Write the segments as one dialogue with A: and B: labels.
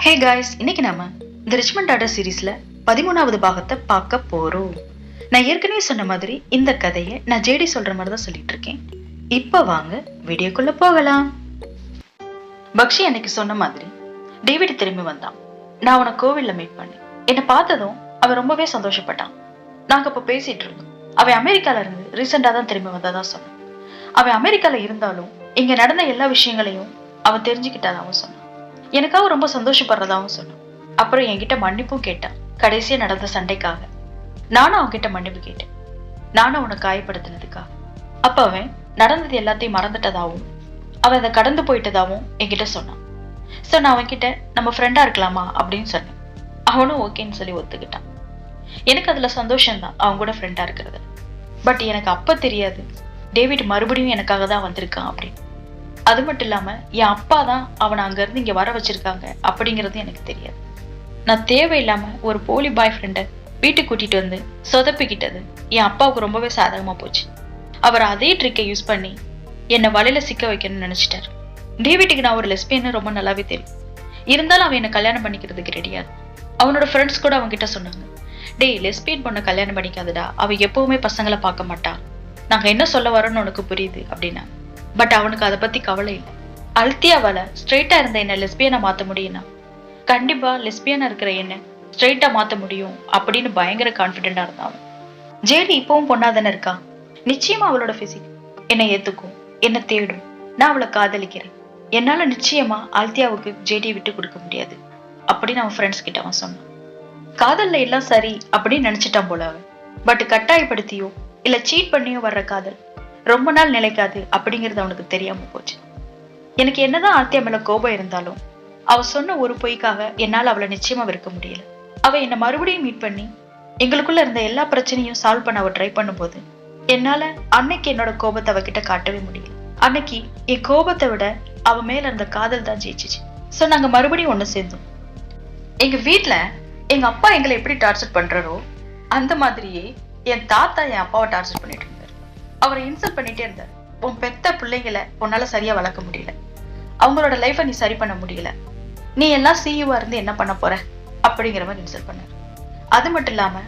A: Hey guys, இன்னைக்கு நாம இந்த ரிச்மண்ட் டாட்டர் சீரீஸ்ல 13வது பாகத்தை பார்க்க போறோம். நான் ஏற்கனவே சொன்ன மாதிரி இந்த கதையை நான் ஜேடி சொல்ற மாதிரி தான் சொல்லிட்டு இருக்கேன். இப்ப வாங்க வீடியோக்குள்ள போகலாம். பக்ஷி அன்னைக்கு சொன்ன மாதிரி டேவிட் திரும்பி வந்தான். நான் அவனை கோவில்ல மீட் பண்ணேன். என்னை பார்த்ததும் அவன் ரொம்பவே சந்தோஷப்பட்டான். நாங்க இப்ப பேசிட்டு இருந்தோம். அவன் அமெரிக்கால இருந்து ரீசெண்டா தான் திரும்பி வந்ததா சொன்னான். அவன் அமெரிக்கால இருந்தாலும் இங்க நடந்த எல்லா விஷயங்களையும் அவன் தெரிஞ்சுக்கிட்டாதாவும் சொன்னான். எனக்காக ரொம்ப சந்தோஷப்படுறதாவும் சொன்னான். அப்புறம் என்கிட்ட மன்னிப்பும் கேட்டான். கடைசியா நடந்த சண்டைக்காக நானும் அவன்கிட்ட மன்னிப்பு கேட்டேன். நானும் அவனை காயப்படுத்தினதுக்காக. அப்ப அவன் நடந்தது எல்லாத்தையும் மறந்துட்டதாவும் அவன் அதை கடந்து போயிட்டதாவும் என்கிட்ட சொன்னான். சோ நான் அவன்கிட்ட நம்ம ஃப்ரெண்டா இருக்கலாமா அப்படின்னு சொன்னேன். அவனும் ஓகேன்னு சொல்லி ஒத்துக்கிட்டான். எனக்கு அதுல சந்தோஷம்தான் அவன் கூட ஃப்ரெண்டா இருக்கிறது. பட் எனக்கு அப்ப தெரியாது டேவிட் மறுபடியும் எனக்காக தான் வந்திருக்கான் அப்படின்னு. அது மட்டும் இல்லாம என் அப்பா தான் அவனை அங்க இருந்து இங்க வர வச்சிருக்காங்க அப்படிங்கிறது எனக்கு தெரியாது. நான் தேவையில்லாம ஒரு போலி பாய் ஃப்ரெண்டை வீட்டுக்கு கூட்டிட்டு வந்து சொதப்பிக்கிட்டது என் அப்பாவுக்கு ரொம்பவே சாதகமா போச்சு. அவர் அதே ட்ரிக்கை யூஸ் பண்ணி என்னை வலையில சிக்க வைக்கணும்னு நினைச்சிட்டாரு. டேவிட்டுக்கு நான் ஒரு லெஸ்பியன்னு ரொம்ப நல்லாவே தெரியும். இருந்தாலும் அவன் என்னை கல்யாணம் பண்ணிக்கிறதுக்கு ரெடியாது. அவனோட ஃப்ரெண்ட்ஸ் கூட அவங்க கிட்ட சொன்னாங்க, டேய் லெஸ்பியன் பொண்ணை கல்யாணம் பண்ணிக்காதடா, அவ எப்பவுமே பசங்களை பார்க்க மாட்டா, நாங்க என்ன சொல்ல வரோன்னு உனக்கு புரியுது அப்படின்னா. பட் அவனுக்கு அதை பத்தி கவலை இல்லை. அல்தியாவால ஸ்ட்ரெயிட்டா இருந்த என்ன லெஸ்பியனா மாத்த முடியும்னா கண்டிப்பா லெஸ்பியனா இருக்கிற என்ன ஸ்ட்ரெயிட்டா மாத்த முடியும் அப்படின்னு பயங்கர கான்பிடென்டா இருந்தான். ஜேடி இப்பவும் பொண்ணாதானே இருக்கா, நிச்சயமா அவளோட பிசிக் என்னை ஏத்துக்கும், என்ன தேடும், நான் அவளை காதலிக்கிறேன், என்னால நிச்சயமா ஆல்தியாவுக்கு ஜேடியை விட்டு கொடுக்க முடியாது அப்படின்னு அவன் ஃப்ரெண்ட்ஸ் கிட்ட அவன் சொன்னான். காதல்ல எல்லாம் சரி அப்படின்னு நினைச்சிட்டான் போல அவன். பட் கட்டாயப்படுத்தியோ இல்ல சீட் பண்ணியோ வர்ற காதல் ரொம்ப நாள் நிலைக்காது அப்படிங்கிறது அவனுக்கு தெரியாம போச்சு. எனக்கு என்னதான் ஆல்தியா மேல கோபம் இருந்தாலும் அவ சொன்ன ஒரு பொய்க்காக என்னால அவளை நிச்சயமா வெறுக்க முடியல. அவ என்ன மறுபடியும் மீட் பண்ணி எங்களுக்குள்ள இருந்த எல்லா பிரச்சனையும் சால்வ் பண்ண அவ ட்ரை பண்ணும்போது என்னால அன்னைக்கு என்னோட கோபத்தை அவகிட்ட காட்டவே முடியல. அன்னைக்கு என் கோபத்தை விட அவ மேல இருந்த காதல் தான் ஜெயிச்சிச்சு. சோ நாங்க மறுபடியும் ஒண்ணு சேர்ந்தோம். எங்க வீட்டுல எங்க அப்பா எங்களை எப்படி டார்ச்சர் பண்றாரோ அந்த மாதிரியே என் தாத்தா என் அப்பாவை டார்ச்சர் பண்ணிட்டு இருந்தாரு. அவரை இன்சல்ட் பண்ணிட்டே இருந்தார். உன் பெத்த பிள்ளைங்களை உன்னால சரியா வளர்க்க முடியல, அவங்களோட லைஃபை நீ சரி பண்ண முடியல, நீ எல்லாம் சிஇஓவா இருந்து என்ன பண்ண போற அப்படிங்கிற மாதிரி இன்சல்ட் பண்ணார். அது மட்டும் இல்லாம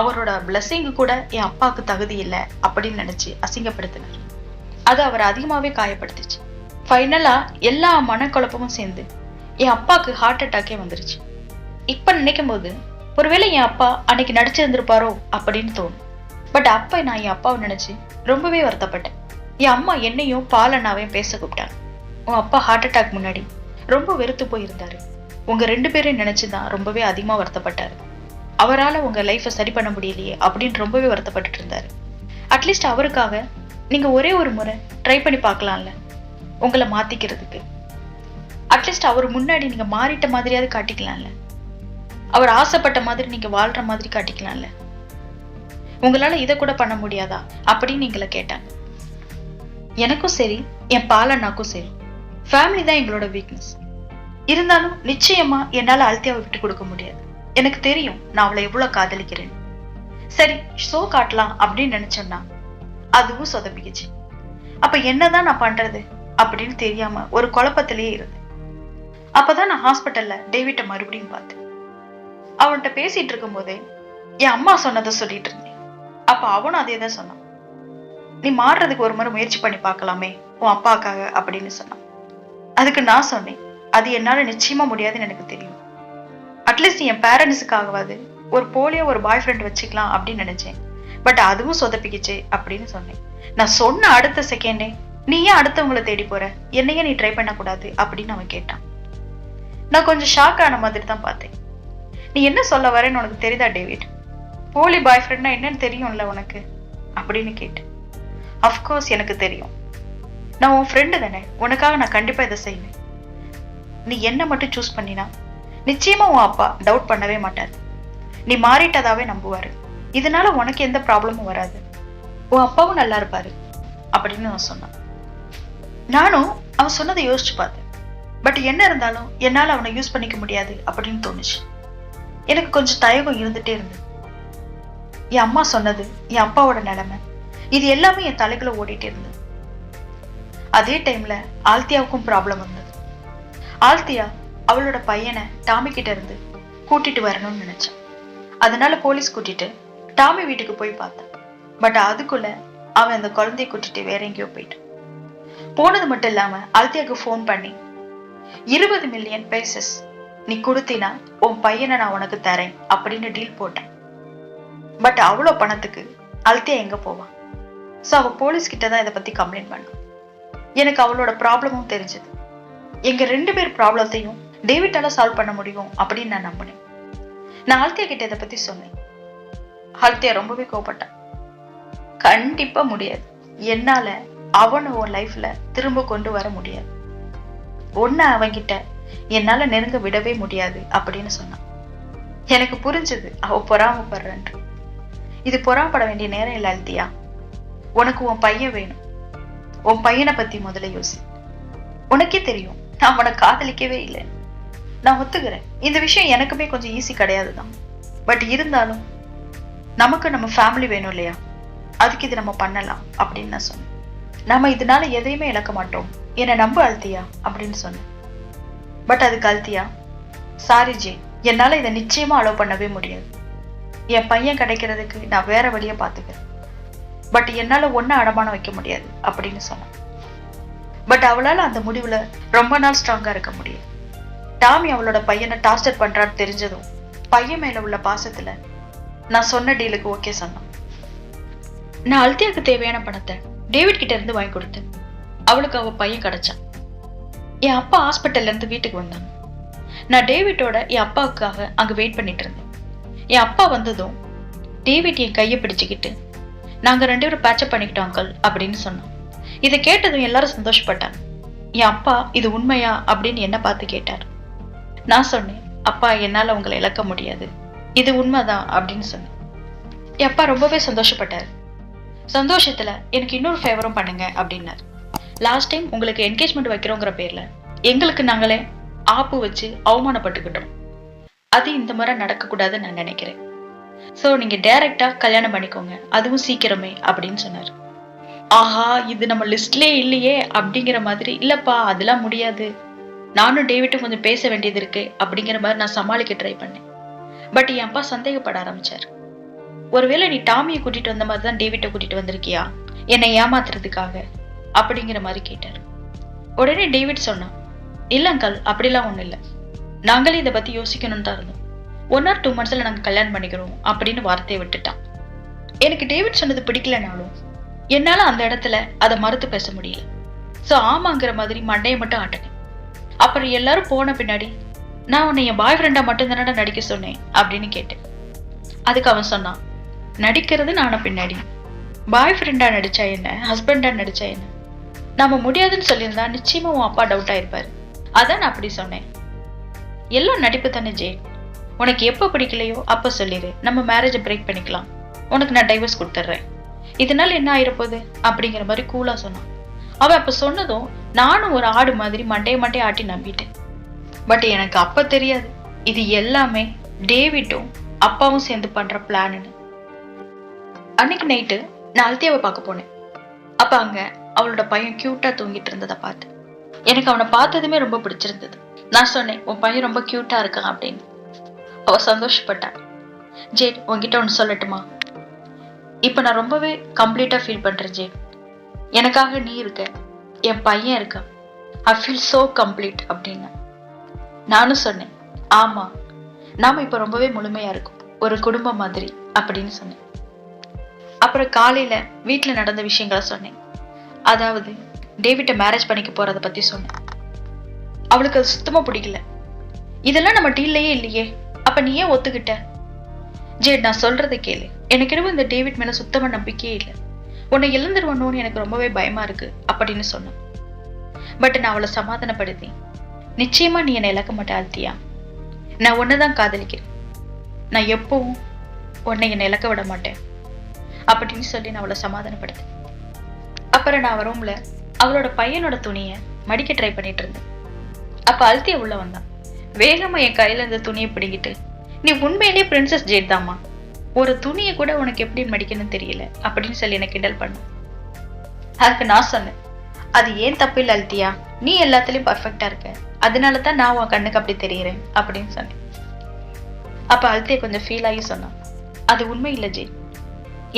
A: அவரோட பிளஸிங்கு கூட என் அப்பாவுக்கு தகுதி இல்லை அப்படின்னு நினைச்சு அசிங்கப்படுத்தினார். அது அவரை அதிகமாவே காயப்படுத்துச்சு. ஃபைனலா எல்லா மனக்குழப்பமும் சேர்ந்து என் அப்பாவுக்கு ஹார்ட் அட்டாக்கே வந்துருச்சு. இப்ப நினைக்கும் போது ஒருவேளை என் அப்பா அன்னைக்கு நடிச்சிருந்திருப்பாரோ அப்படின்னு தோணும். பட் அப்ப நான் என் அப்பாவை நினைச்சு ரொம்பவே வருத்தப்பட்டேன். என் அம்மா என்னையும் பாலண்ணாவையும் பேச கூப்பிட்டாங்க. உன் அப்பா ஹார்ட் அட்டாக் முன்னாடி ரொம்ப வெறுத்து போயிருந்தாரு, உங்க 2 பேரையும் நினைச்சுதான் ரொம்பவே அதிகமா வருத்தப்பட்டாரு, அவரால் உங்க லைஃபை சரி பண்ண முடியலையே அப்படின்னு ரொம்பவே வருத்தப்பட்டுட்டு இருந்தாரு. அட்லீஸ்ட் அவருக்காக நீங்க ஒரே ஒரு முறை ட்ரை பண்ணி பார்க்கலாம்ல உங்களை மாத்திக்கிறதுக்கு. அட்லீஸ்ட் அவர் முன்னாடி நீங்க மாறிட்ட மாதிரியாவது காட்டிக்கலாம்ல, அவர் ஆசைப்பட்ட மாதிரி நீங்க வாழ்ற மாதிரி காட்டிக்கலாம்ல, உங்களால இதை கூட பண்ண முடியாதா அப்படின்னு நீங்கள கேட்டாங்க. எனக்கும் சரி என் பாலண்ணாக்கும் சரி ஃபேமிலி தான் எங்களோட வீக்னஸ். இருந்தாலும் நிச்சயமா என்னால ஆல்தியாவை விட்டு கொடுக்க முடியாது. எனக்கு தெரியும் நான் அவளை எவ்வளவு காதலிக்கிறேன். சரி ஷோ காட்டலாம் அப்படின்னு நினைச்சோம்னா அதுவும் சொதப்பிக்குச்சு. அப்ப என்னதான் நான் பண்றது அப்படின்னு தெரியாம ஒரு குழப்பத்திலேயே இருந்தேன். அப்பதான் நான் ஹாஸ்பிட்டல்ல டேவிட்டை மறுபடியும் பார்த்தேன். அவன்கிட்ட பேசிட்டு இருக்கும் போதே என் அம்மா சொன்னதை சொல்லிட்டு இருந்தேன். அப்ப அவனும் அதே தான் சொன்னான், நீ மாறுறதுக்கு ஒரு முறை முயற்சி பண்ணி பார்க்கலாமே உன் அப்பாக்காக அப்படின்னு சொன்னான். அதுக்கு நான் சொன்னேன், அது என்னால நிச்சயமா முடியாதுன்னு எனக்கு தெரியும். அட்லீஸ்ட் என் பேரண்ட்ஸுக்காகவாது ஒரு போலியோ ஒரு பாய் ஃப்ரெண்ட் வச்சுக்கலாம் அப்படின்னு நினைச்சேன். பட் அதுவும் சொதப்பிக்கிச்சு அப்படின்னு சொன்னேன். நான் சொன்ன அடுத்த செகண்டே நீ ஏன் அடுத்தவங்களை தேடி போற, என்னையே நீ ட்ரை பண்ண கூடாது அப்படின்னு அவன் கேட்டான். நான் கொஞ்சம் ஷாக் ஆன மாதிரி தான் பார்த்தேன். நீ என்ன சொல்ல வரேன்னு உனக்கு தெரியுதா டேவிட், போலி பாய் ஃப்ரெண்ட்னா என்னன்னு தெரியும்ல உனக்கு அப்படின்னு கேட்டேன். அஃப்கோர்ஸ் எனக்கு தெரியும், நான் உன் ஃப்ரெண்டு தானே, உனக்காக நான் கண்டிப்பா இதை செய்வேன். நீ என்ன மட்டும் சூஸ் பண்ணினா நிச்சயமா உன் அப்பா டவுட் பண்ணவே மாட்டாரு, நீ மாறிட்டதாவே நம்புவாரு, இதனால உனக்கு எந்த ப்ராப்ளமும் வராது, உன் அப்பாவும் நல்லா இருப்பாரு அப்படின்னு நான் சொன்னான். நானும் அவன் சொன்னதை யோசிச்சு பார்த்தேன். பட் என்ன இருந்தாலும் என்னால அவனை யூஸ் பண்ணிக்க முடியாது அப்படின்னு தோணுச்சு. எனக்கு கொஞ்சம் தயக்கம் இருந்துட்டே இருந்தது. என் அம்மா சொன்னது, என் அப்பாவோட நிலைமை, இது எல்லாமே என் தலைக்குள்ள ஓடிட்டே இருந்தது. அதே டைம்ல ஆல்தியாவுக்கும் ப்ராப்ளம் வந்தது. ஆல்தியா அவளோட பையனை டாமி கிட்ட இருந்து கூட்டிட்டு வரணும்னு நினைச்சான். அதனால போலீஸ் கூட்டிட்டு டாமி வீட்டுக்கு போய் பார்த்தான். பட் அதுக்குள்ள அவன் அந்த குழந்தைய கூட்டிட்டு வேற எங்கேயோ போயிட்டான். போனது மட்டும் இல்லாம அல்தியாக்கு போன் பண்ணி 20 மில்லியன் பைசஸ் நீ கொடுத்தினா உன் பையனை நான் உனக்கு தரேன் அப்படின்னு டீல் போட்டான். பட் அவ்வளோ பணத்துக்கு அல்தியா எங்க போவான்? ஸோ அவ போலீஸ் கிட்டதான் இதை பத்தி கம்ப்ளைண்ட் பண்ணான். எனக்கு அவளோட ப்ராப்ளமும் தெரிஞ்சது. எங்க 2 பேர் ப்ராப்ளத்தையும் டேவிட்டால சால்வ் பண்ண முடியும் அப்படின்னு நான் நம்பினேன். நான் அல்தியா கிட்ட இதை பத்தி சொன்னேன். அல்தியா ரொம்பவே கோபப்பட்டான். கண்டிப்பா முடியாது, என்னால அவனை உன் லைஃப்ல திரும்ப கொண்டு வர முடியாது, ஒன்னு அவன்கிட்ட என்னால நெருங்க விடவே முடியாது அப்படின்னு சொன்னான். எனக்கு புரிஞ்சது அவ பொறாமப்படுறேன். இது பொறாமப்பட வேண்டிய நேரம் இல்லை அல்தியா. உனக்கு உன் பையன் வேணும். உன் பையனை பத்தி முதல்ல யோசி. உனக்கே தெரியும் நான் அவனை காதலிக்கவே இல்லை. நான் ஒத்துக்கிறேன், இந்த விஷயம் எனக்குமே கொஞ்சம் ஈஸி கிடையாது தான். பட் இருந்தாலும் நமக்கு நம்ம ஃபேமிலி வேணும் இல்லையா, அதுக்கு இது நம்ம பண்ணலாம் அப்படின்னு நான் சொன்னேன். நம்ம இதனால எதையுமே இழக்க மாட்டோம், என்னை நம்ப அல்தியா அப்படின்னு சொன்னேன். பட் அதுக்கு அல்தியா, சாரி ஜே, என்னால இதை நிச்சயமா அலோவ் பண்ணவே முடியாது. என் பையன் கிடைக்கிறதுக்கு நான் வேற வழியை பார்த்துக்கிறேன். பட் என்னால ஒன்னும் அடமானம் வைக்க முடியாது அப்படின்னு சொன்னான். பட் அவளால அந்த முடிவுல ரொம்ப நாள் ஸ்ட்ராங்கா இருக்க முடியும். டாமி அவளோட பையனை டார்ச்சர் பண்றான்னு தெரிஞ்சதும் பையன் மேல உள்ள பாசத்துல நான் சொன்ன டீலுக்கு ஓகே சொன்னான். நான் அல்தியாவுக்கு தேவையான பணத்தை டேவிட் கிட்ட இருந்து வாங்கி கொடுத்தேன். அவளுக்கு அவ பையன் கிடைச்சான். என் அப்பா ஹாஸ்பிட்டல்ல இருந்து வீட்டுக்கு வந்தாங்க. நான் டேவிட்டோட என் அப்பாவுக்காக அங்க வெயிட் பண்ணிட்டு இருந்தேன். என் அப்பா வந்ததும் டேவிட் என் கையை பிடிச்சுக்கிட்டு நாங்க 2 பேரும் பேட்சப் பண்ணிக்கிட்டோம் அங்கிள் அப்படின்னு சொன்னோம். இதை கேட்டதும் எல்லாரும் சந்தோஷப்பட்டாங்க. என் அப்பா இது உண்மையா அப்படின்னு என்ன பார்த்து கேட்டார். நான் சொன்னேன், அப்பா என்னால உங்களை இழக்க முடியாது, இது உண்மைதான் அப்படின்னு சொன்னேன். என் அப்பா ரொம்பவே சந்தோஷப்பட்டார். சந்தோஷத்துல எனக்கு இன்னொரு ஃபேவரும் பண்ணுங்க அப்படின்னாரு. லாஸ்ட் டைம் உங்களுக்கு என்கேஜ்மெண்ட் வைக்கிறோங்கிற பேர்ல எங்களுக்கு நாங்களே ஆப்பு வச்சு அவமானப்பட்டுக்கிட்டோம். அது இந்த முறை நடக்க கூடாதுன்னு நான் நினைக்கிறேன். சோ நீங்க டைரக்டா கல்யாணம் பண்ணிக்கோங்க, அதுவும் சீக்கிரமே அப்படின்னு சொன்னாரு. ஆஹா, இது நம்ம லிஸ்ட்லயே இல்லையே அப்படிங்கிற மாதிரி. இல்லப்பா அதெல்லாம் முடியாது, நானும் டேவிட்டும் கொஞ்சம் பேச வேண்டியது இருக்கு அப்படிங்கிற மாதிரி நான் சமாளிக்க ட்ரை பண்ணேன். பட் என் அப்பா சந்தேகப்பட ஆரம்பிச்சாரு. ஒருவேளை நீ டாமியை கூட்டிட்டு வந்த மாதிரி தான் டேவிட்டை கூட்டிட்டு வந்திருக்கியா, என்னை ஏமாத்துறதுக்காக அப்படிங்கிற மாதிரி கேட்டாரு. உடனே டேவிட் சொன்னான், இல்ல அங்கிள், அப்படிலாம் ஒண்ணும் இல்லை, நாங்களே இதை பத்தி யோசிக்கணும்னு தான் இருந்தோம். 1 or 2 monthsல நாங்க கல்யாணம் பண்ணிக்கிறோம் அப்படின்னு வார்த்தையை விட்டுட்டான். எனக்கு டேவிட் சொன்னது பிடிக்கலனாலும் என்னால அந்த இடத்துல அதை மறுத்து பேச முடியல. சோ ஆமாங்கிற மாதிரி மண்டையை மட்டும் ஆட்டினேன். அப்புறம் எல்லாரும் போன பின்னாடி நான் உன்னை என் பாய் ஃப்ரெண்டா மட்டும் தானடா நடிக்க சொன்னேன் அப்படின்னு கேட்டேன். அதுக்கு அவன் சொன்னான், நடிக்கிறது நானும் பின்னாடி, பாய் ஃப்ரெண்டா நடிச்சா என்ன, ஹஸ்பண்டா நடிச்சா என்ன, நாம முடியாதுன்னு சொல்லியிருந்தா நிச்சயமா உன் அப்பா டவுட் ஆயிருப்பாரு, அதான் நான் அப்படி சொன்னேன். எல்லாம் நடிப்பு தானே ஜே, உனக்கு எப்ப பிடிக்கலையோ அப்ப சொல்லிடு, நம்ம மேரேஜை பிரேக் பண்ணிக்கலாம், உனக்கு நான் டைவர்ஸ் கொடுத்துட்றேன், இதனால என்ன ஆயிரப்போகுது அப்படிங்கிற மாதிரி கூலா சொன்னான். அவன் அப்ப சொன்னதும் நானும் ஒரு ஆடு மாதிரி மண்டையை ஆட்டி நம்பிட்டேன். பட் எனக்கு அப்ப தெரியாது இது எல்லாமே டேவிட்டும் அப்பாவும் சேர்ந்து பண்ற பிளான்னு. அன்னைக்கு நைட்டு நான் அல்தியாவை பார்க்க போனேன். அப்ப அங்க அவளோட பையன் கியூட்டா தூங்கிட்டு இருந்ததை பார்த்து எனக்கு அவனை பார்த்ததுமே ரொம்ப பிடிச்சிருந்தது. நான் சொன்னேன், உன் பையன் ரொம்ப கியூட்டா இருக்கான் அப்படின்னு. அவ சந்தோஷப்பட்டான். ஜேட், உன்கிட்ட ஒன்று சொல்லட்டுமா, இப்ப நான் ரொம்பவே கம்ப்ளீட்டா ஃபீல் பண்றேன் ஜேட். எனக்காக நீ இருக்க, என் பையன் இருக்கான், ஐ ஃபீல் சோ கம்ப்ளீட் அப்படின்னு. நானும் சொன்னேன், ஆமா நாம இப்ப ரொம்பவே முழுமையா இருக்கும், ஒரு குடும்பம் மாதிரி அப்படின்னு சொன்னேன். அப்புறம் காலையில வீட்டுல நடந்த விஷயங்களை சொன்னேன். அதாவது டேவிட்டை மேரேஜ் பண்ணிக்க போறத பத்தி சொன்னேன். அவளுக்கு அது சுத்தமா பிடிக்கல. இதெல்லாம் நம்ம டீல்லையே இல்லையே, அப்ப நீ ஏன் ஒத்துக்கிட்ட? ஜேட், நான் சொல்றதை கேளு, எனக்கு என்னவோ இந்த டேவிட் மேல சுத்தமா நம்பிக்கையே இல்லை, உன்னை இழந்துருவணும்னு எனக்கு ரொம்பவே பயமா இருக்கு அப்படின்னு சொன்னேன். பட் நான் அவளை சமாதானப்படுத்தி, நிச்சயமா நீ என்னை இழக்க மாட்டே அல்தியா, நான் உன்னைதான் காதலிக்கிறேன், நான் எப்பவும் உன்னை என்னை இழக்க விட மாட்டேன் அப்படின்னு சொல்லி நான் அவளை சமாதானப்படுத்தேன். அப்புறம் நான் ரூம்ல அவளோட பையனோட துணியை மடிக்க ட்ரை பண்ணிட்டு இருந்தேன். அப்ப அல்தியா உள்ள வந்தான். வேகமா என் கையில இருந்த துணியை பிடிக்கிட்டு, நீ உண்மையிலேயே பிரின்சஸ் ஜேட் தாமா, ஒரு துணியை கூட உனக்கு எப்படி மடிக்கணும்னு தெரியல அப்படின்னு சொல்லி எனக்கு கிண்டல் பண்ண. அதுக்கு நான் சொன்னேன், அது ஏன் தப்பு இல்லை அல்தியா, நீ எல்லாத்துலயும் பர்ஃபெக்டா இருக்க, அதனாலதான் நான் உன் கண்ணுக்கு அப்படி தெரியுறேன் அப்படின்னு சொன்னேன். அப்ப அல்தியா கொஞ்சம் ஃபீல் ஆகி சொன்னான், அது உண்மை இல்ல ஜெய்,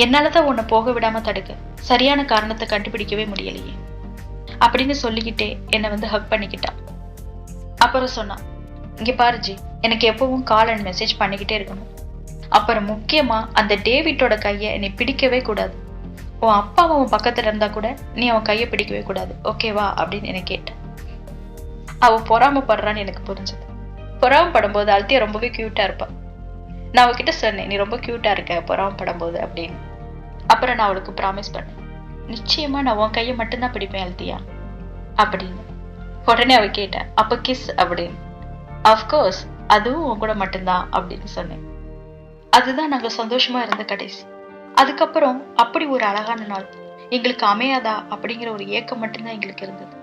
A: என்னாலதான் உன்னை போக விடாம தடுக்க சரியான காரணத்தை கண்டுபிடிக்கவே முடியலையே அப்படின்னு சொல்லிக்கிட்டே என்னை வந்து ஹக் பண்ணிக்கிட்டான். அப்புறம் சொன்னான், இங்க பாரு ஜி, எனக்கு எப்பவும் கால் அண்ட் மெசேஜ் பண்ணிக்கிட்டே இருக்கணும். அப்புறம் முக்கியமா அந்த டேவிட்டோட கையை என்னை பிடிக்கவே கூடாது. உன் அப்பா அவன் பக்கத்துல இருந்தா கூட நீ அவன் கையை பிடிக்கவே கூடாது, ஓகேவா அப்படின்னு என்ன கேட்டேன். அவ பொறாமப்படுறான்னு எனக்கு புரிஞ்சது. பொறாமப்படும் போது அல்தியா ரொம்பவே கியூட்டா இருப்பான். நான் அவகிட்ட சொன்னேன், நீ ரொம்ப கியூட்டா இருக்க பொறாமப்படும் போது அப்படின்னு. அப்புறம் நான் அவளுக்கு ப்ராமிஸ் பண்ணேன், நிச்சயமா நான் உன் கையை மட்டும்தான் பிடிப்பேன் அல்தியா அப்படின்னு. உடனே அவ கேட்டேன், அப்ப கிஸ் அப்படின்னு. அஃப்கோர்ஸ் அதுவும் உன் கூட மட்டும்தான் அப்படின்னு சொன்னேன். அதுதான் நாங்க சந்தோஷமா இருந்த கடைசி. அதுக்கப்புறம் அப்படி ஒரு அழகான நாள் எங்களுக்கு அமையாதா அப்படிங்கிற ஒரு ஏக்கம் மட்டும்தான் எங்களுக்கு இருந்தது.